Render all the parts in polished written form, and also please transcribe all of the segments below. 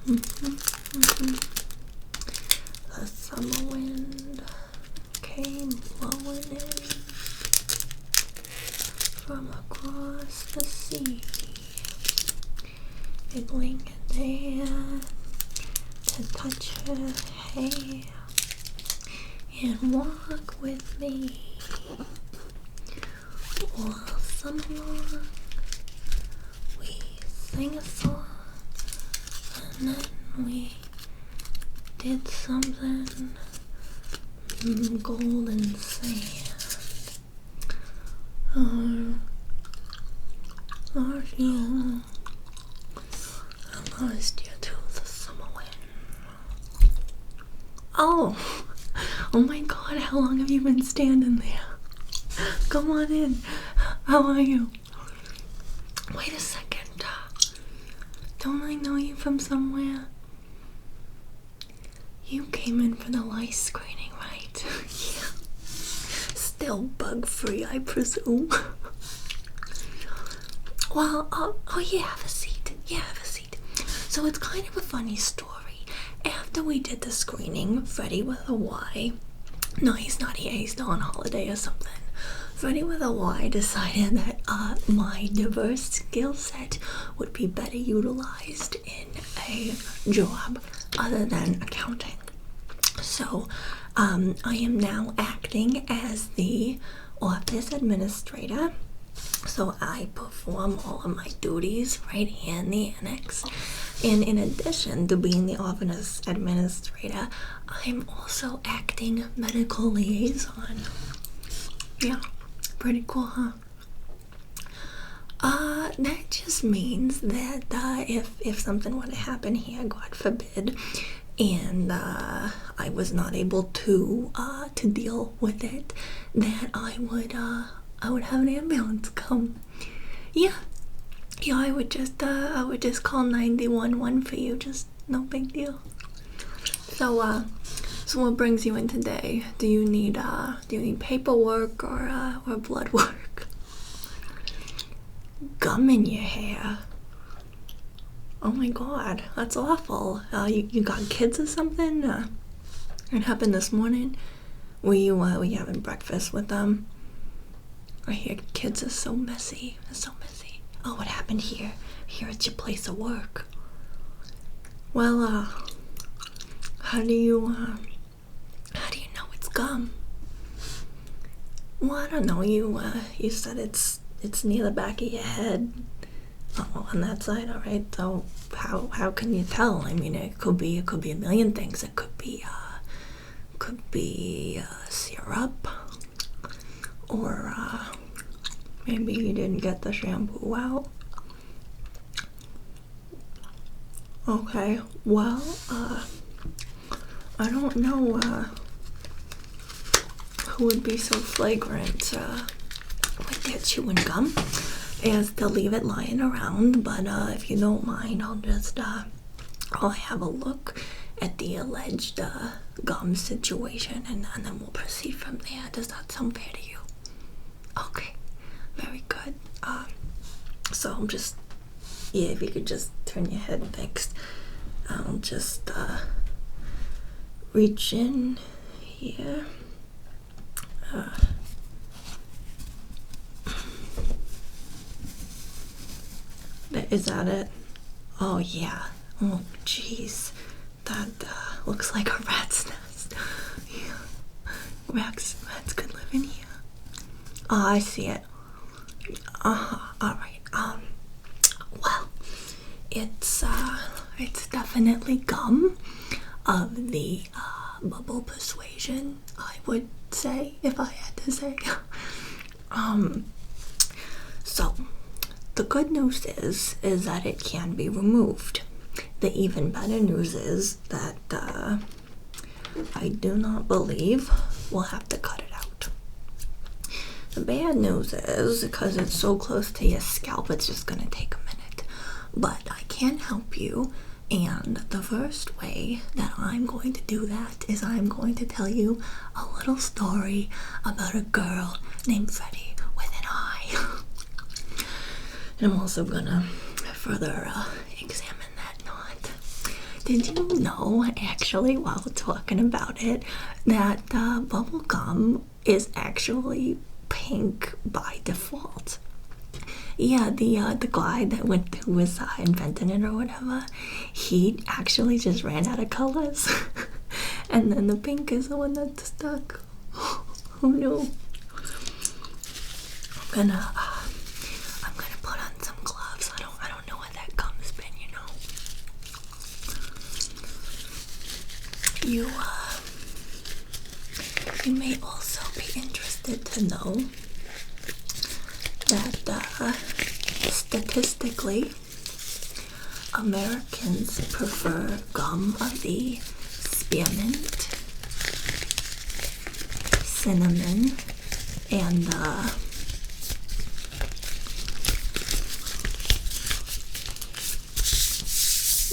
The summer wind came blowing in from across the sea. It lingered there to touch her hair and walk with me all summer long. We sang a song and then we did something golden sand. Lost you. I lost you to the summer wind. Oh my God, how long have you been standing there? Come on in. How are you? Wait a second. Don't I know you from somewhere? You came in for the lice screening, right? Yeah. Still bug-free, I presume. Well, oh yeah, have a seat. Yeah, have a seat. So it's kind of a funny story. After we did the screening, Freddie with a Y, no, he's not here, he's still on holiday or something. Freddie with a Y decided that my diverse skill set would be better utilized in a job other than accounting. So I am now acting as the office administrator. So I perform all of my duties right here in the annex. And in addition to being the office administrator, I'm also acting medical liaison. Yeah, pretty cool, huh? That just means that if something were to happen here, God forbid, and I was not able to deal with it, that I would have an ambulance come. Yeah, I would just call 911 for you. Just no big deal. So what brings you in today? Do you need paperwork or blood work? Gum in your hair. Oh my God, that's awful. You got kids or something? It happened this morning. Were you having breakfast with them? I hear kids are so messy. They're so messy. Oh, what happened here? Here at your place of work. Well, how do you know it's gum? Well, I don't know. You said it's near the back of your head. Oh, on that side, all right. So how can you tell? I mean, it could be a million things. It could be syrup, or maybe you didn't get the shampoo out. Okay, well, I don't know who would be so flagrant with their chewing gum as to leave it lying around, but if you don't mind, I'll have a look at the alleged gum situation, and then we'll proceed from there. Does that sound fair to you? Okay, very good. So I'm just, if you could just turn your head next, I'll just reach in here. Is that it? Oh yeah. Oh jeez, that looks like a rat's nest. Yeah. Rats could live in here. Oh, I see it. All right. Well, it's definitely gum of the bubble persuasion, I would say, if I had to say. So the good news is that it can be removed. The even better news is that I do not believe we'll have to cut it out. The bad news is, because it's so close to your scalp, it's just gonna take a minute. But I can help you, and the first way that I'm going to do that is I'm going to tell you a little story about a girl named Freddie with an I. And I'm also gonna further examine that knot Did you know, actually, while talking about it, that bubble gum is actually pink by default? Yeah, the guy that went who was inventing it or whatever, he actually just ran out of colors, and then the pink is the one that stuck. Who knew? I'm gonna put on some gloves. I don't know what that gum's been, you know. You may also be interested to know that statistically, Americans prefer gum of the spearmint, cinnamon, and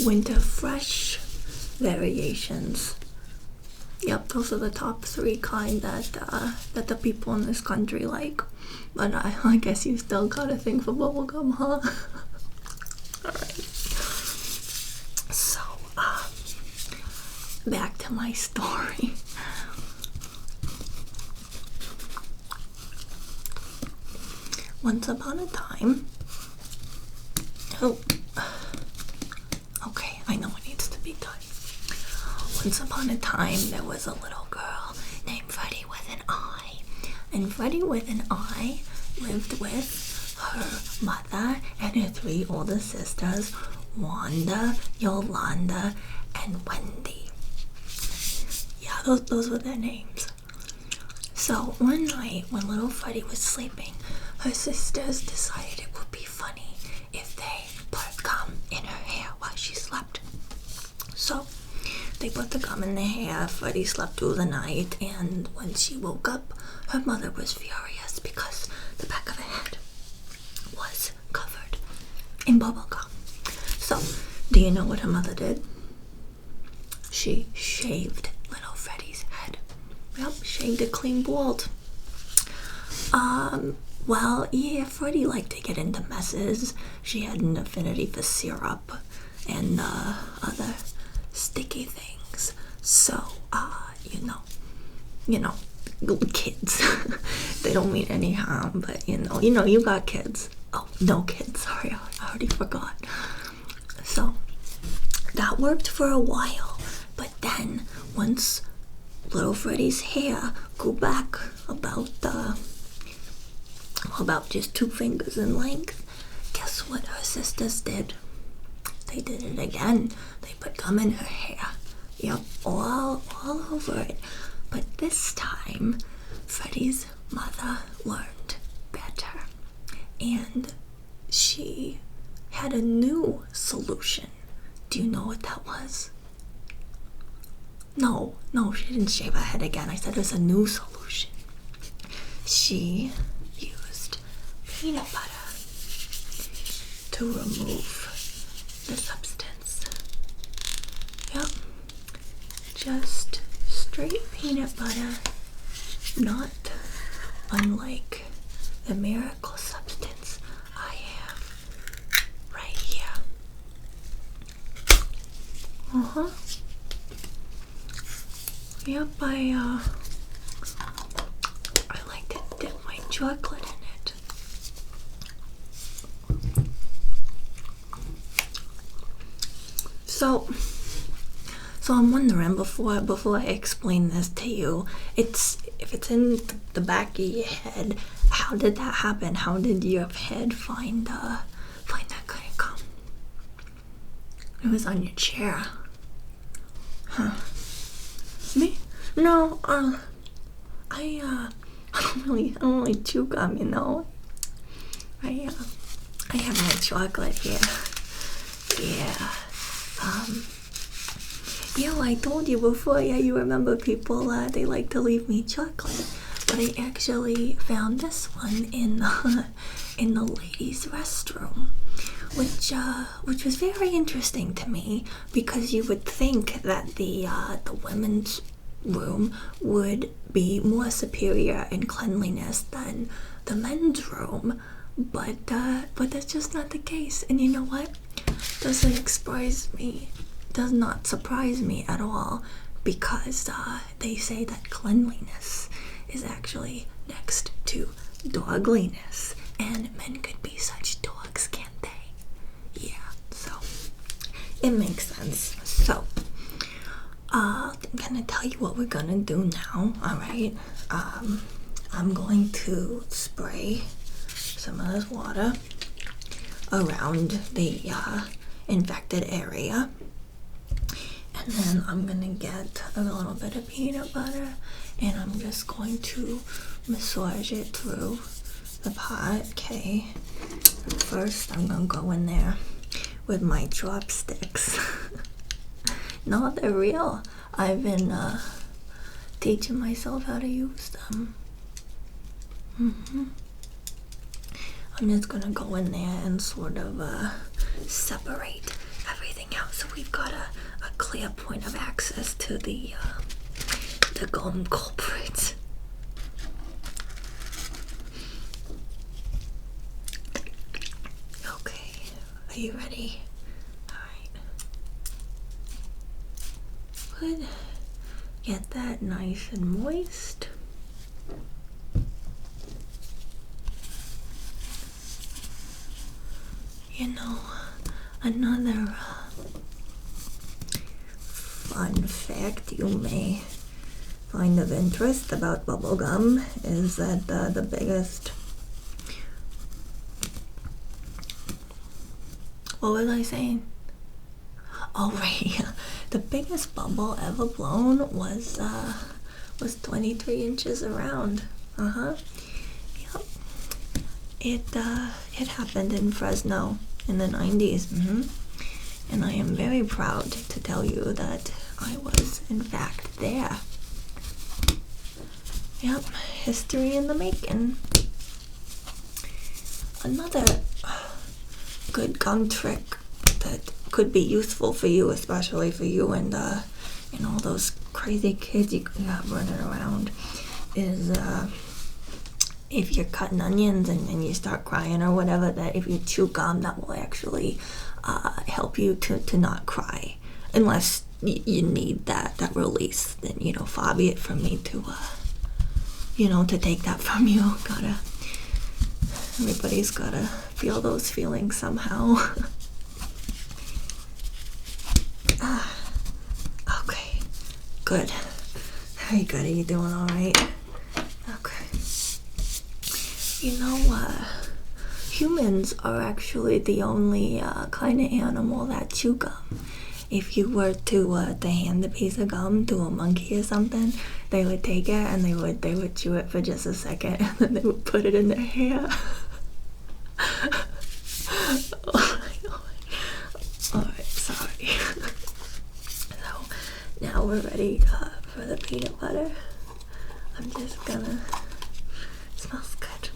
winter fresh variations. Yep, those are the top 3 kind that the people in this country like. But I guess you still got a thing for bubblegum, huh? Alright. So, back to my story. Once upon a time... Oh. Okay, I know it needs to be done. Once upon a time, there was a little girl named Freddie with an I. And Freddie with an I lived with her mother and her 3 older sisters, Wanda, Yolanda, and Wendy. Yeah, those were their names. So one night, when little Freddie was sleeping, her sisters decided it would be funny if they put gum in her hair while she slept. So they put the gum in their hair. Freddie slept through the night, and when she woke up, her mother was furious because the back of her head was covered in bubble gum. So, do you know what her mother did? She shaved little Freddie's head. Yep, shaved it clean bald. Well, yeah, Freddie liked to get into messes. She had an affinity for syrup and other sticky things. So, you know, kids. They don't mean any harm, but you know, you got kids. Oh, no kids, sorry, I already forgot. So, that worked for a while, but then, once little Freddie's hair grew back about just 2 fingers in length, guess what her sisters did? They did it again. They put gum in her hair. Yep, all over it. But this time, Freddie's mother learned better. And she had a new solution. Do you know what that was? No, she didn't shave her head again. I said it was a new solution. She used peanut butter to remove the substance. Yep, just straight peanut butter, not unlike the miracle substance I have right here. Yep, I like to dip my chocolate in it. So I'm wondering, before I explain this to you, if it's in the back of your head, how did that happen? How did your head find that kind of gum? It was on your chair. Huh. Me? No, I don't really chew gum, you know. I have my chocolate here. Yeah. Yeah, I told you before, yeah, you remember people, they like to leave me chocolate. But I actually found this one in the ladies' restroom, which was very interesting to me, because you would think that the women's room would be more superior in cleanliness than the men's room, but that's just not the case. And you know what? Doesn't surprise me does not surprise me at all, because they say that cleanliness is actually next to dogliness, and men could be such dogs, can't they? Yeah, so it makes sense. So I'm gonna tell you what we're gonna do now. All right, I'm going to spray some of this water around the infected area, and then I'm gonna get a little bit of peanut butter, and I'm just going to massage it through the pot. Okay, first I'm gonna go in there with my chopsticks. No, they're real. I've been teaching myself how to use them. I'm just gonna go in there and sort of separate everything out, so we've got a clear point of access to the gum culprit. Okay, are you ready? Good. Get that nice and moist. You know, another fun fact you may find of interest about bubblegum is that the biggest... What was I saying? Oh, right. The biggest bubble ever blown was 23 inches around. Yep. It happened in Fresno in the 90s. And I am very proud to tell you that I was in fact there. Yep, history in the making. Another good gum trick that could be useful for you, especially for you and those crazy kids you have running around, is if you're cutting onions and you start crying or whatever, that if you chew gum, that will actually help you to not cry, unless you need that release. Then far be it from me to to take that from you. Everybody's gotta feel those feelings somehow. Okay, good. Very good. Are you doing all right? Okay. Humans are actually the only kind of animal that chew gum. If you were to hand a piece of gum to a monkey or something, they would take it and they would chew it for just a second, and then they would put it in their hair. Alright, sorry. So, now we're ready for the peanut butter. I'm just gonna... It smells good.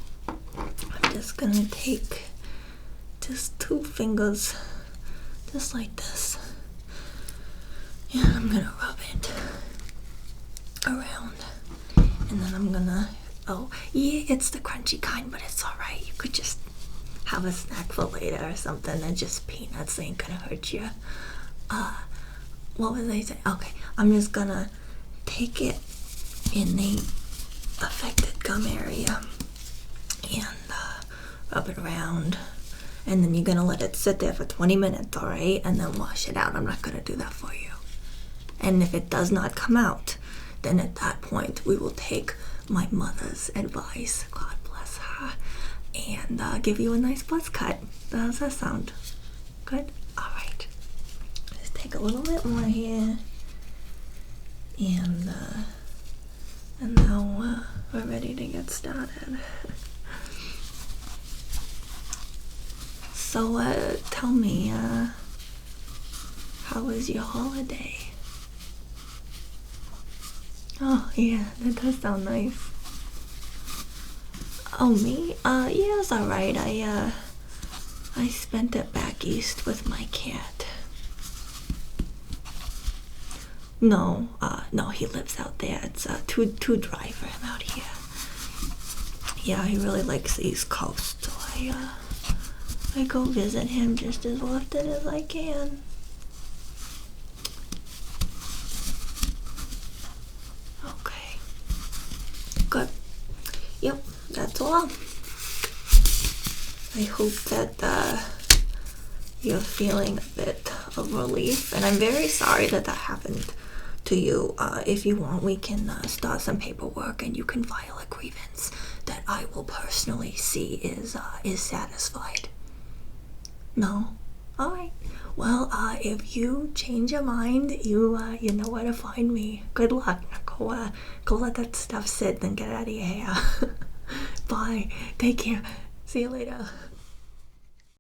I'm just gonna take just 2 fingers, just like this. And I'm gonna rub it around. And then I'm gonna... Oh, yeah, it's the crunchy kind, but it's alright. You could just have a snack for later or something. They're just peanuts. They ain't gonna hurt you. What was I saying? Okay, I'm just gonna take it in the affected gum area and rub it around. And then you're gonna let it sit there for 20 minutes, alright? And then wash it out. I'm not gonna do that for you. And if it does not come out, then at that point we will take my mother's advice, God bless her, and give you a nice buzz cut. Does that sound good? Alright. Just take a little bit more here. And now we're ready to get started. So tell me, how was your holiday? Oh yeah, that does sound nice. Oh, me? Yeah, it was alright. I spent it back east with my cat. No, he lives out there. It's too dry for him out here. Yeah, he really likes the East Coast, so I go visit him just as often as I can. Yep, that's all. I hope that you're feeling a bit of relief, and I'm very sorry that happened to you. If you want, we can start some paperwork, and you can file a grievance that I will personally see is satisfied. No? Alright. Well, if you change your mind, you know where to find me. Good luck. Now go let that stuff sit and get out of your hair. Bye. Take care. See you later.